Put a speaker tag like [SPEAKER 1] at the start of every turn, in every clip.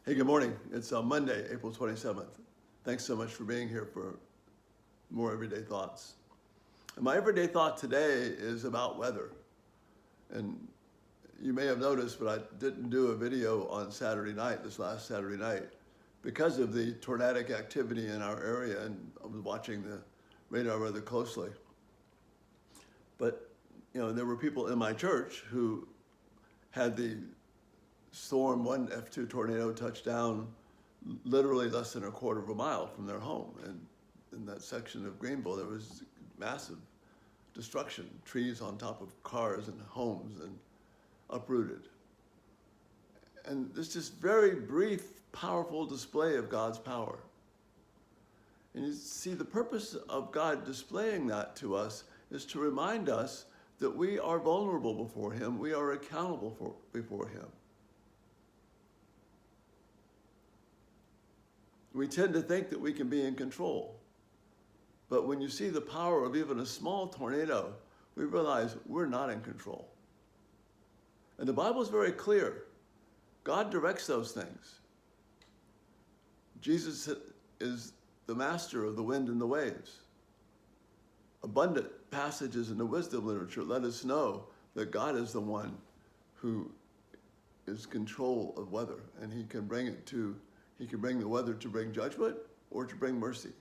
[SPEAKER 1] Hey, good morning. It's Monday, April 27th. Thanks so much for being here for more Everyday Thoughts. And my everyday thought today is about weather. And you may have noticed, but I didn't do a video on Saturday night, this last Saturday night, because of the tornadic activity in our area, and I was watching the radar rather closely. But, there were people in my church who had the Storm 1 F2 tornado touched down literally less than a quarter of a mile from their home. And in that section of Greenville, there was massive destruction, trees on top of cars and homes and uprooted. And this just very brief, powerful display of God's power. And you see, the purpose of God displaying that to us is to remind us that we are vulnerable before Him, we are accountable before Him. We tend to think that we can be in control. But when you see the power of even a small tornado, we realize we're not in control. And the Bible is very clear. God directs those things. Jesus is the master of the wind and the waves. Abundant passages in the wisdom literature let us know that God is the one who is in control of weather, and He can bring the weather to bring judgment or to bring mercy.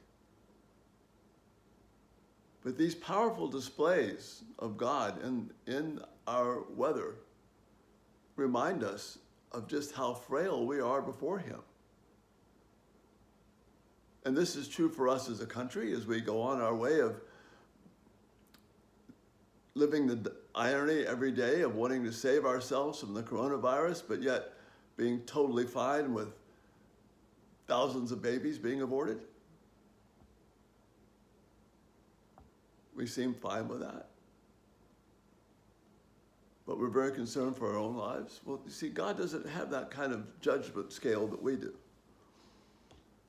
[SPEAKER 1] But these powerful displays of God in our weather remind us of just how frail we are before Him. And this is true for us as a country as we go on our way of living the irony every day of wanting to save ourselves from the coronavirus, but yet being totally fine with thousands of babies being aborted. We seem fine with that. But we're very concerned for our own lives. Well, you see, God doesn't have that kind of judgment scale that we do.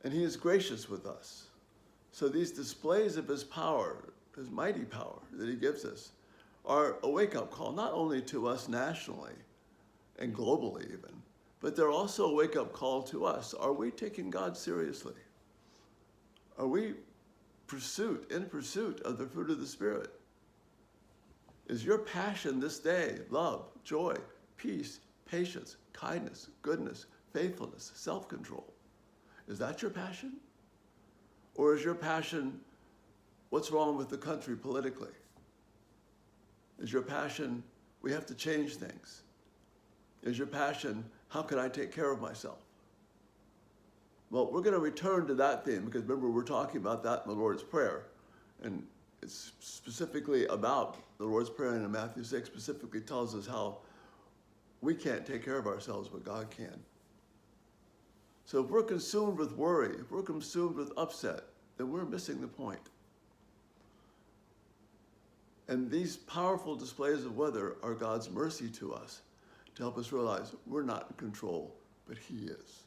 [SPEAKER 1] And He is gracious with us. So these displays of His power, His mighty power that He gives us, are a wake-up call, not only to us nationally and globally even, but they're also a wake-up call to us. Are we taking God seriously? Are we in pursuit of the fruit of the Spirit? Is your passion this day love, joy, peace, patience, kindness, goodness, faithfulness, self-control? Is that your passion? Or is your passion what's wrong with the country politically? Is your passion we have to change things? Is your passion how can I take care of myself? Well, we're going to return to that theme because remember, we're talking about that in the Lord's Prayer. And it's specifically about the Lord's Prayer in Matthew 6 specifically tells us how we can't take care of ourselves, but God can. So if we're consumed with worry, if we're consumed with upset, then we're missing the point. And these powerful displays of weather are God's mercy to us to help us realize we're not in control, but He is.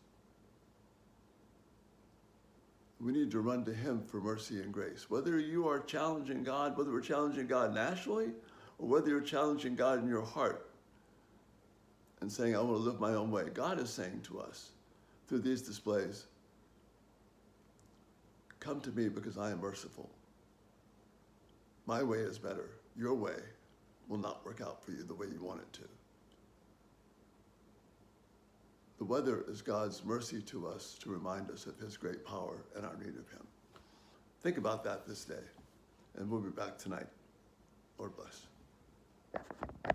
[SPEAKER 1] We need to run to Him for mercy and grace. Whether you are challenging God, whether we're challenging God nationally, or whether you're challenging God in your heart and saying, I want to live my own way, God is saying to us through these displays, come to me because I am merciful. My way is better. Your way will not work out for you the way you want it to. The weather is God's mercy to us to remind us of His great power and our need of Him. Think about that this day, and we'll be back tonight. Lord bless.